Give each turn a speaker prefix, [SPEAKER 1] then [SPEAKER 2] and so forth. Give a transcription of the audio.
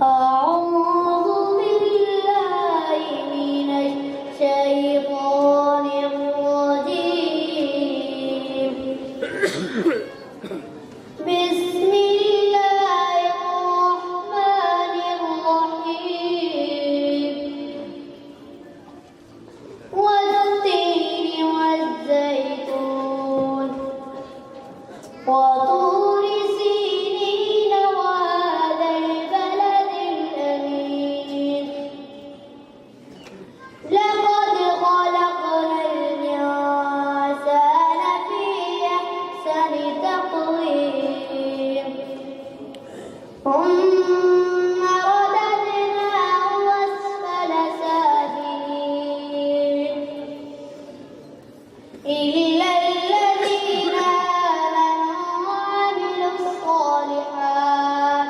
[SPEAKER 1] أعوذ بالله من الشيطان الرجيم. بسم الله الرحمن الرحيم. والتين والزيتون وطور سينين وهذا البلد الأمين. لقد خلقنا الإنسان في أحسن تقويم ثم رددناه أسفل سافلين إلا الذين آمنوا وعملوا الصالحات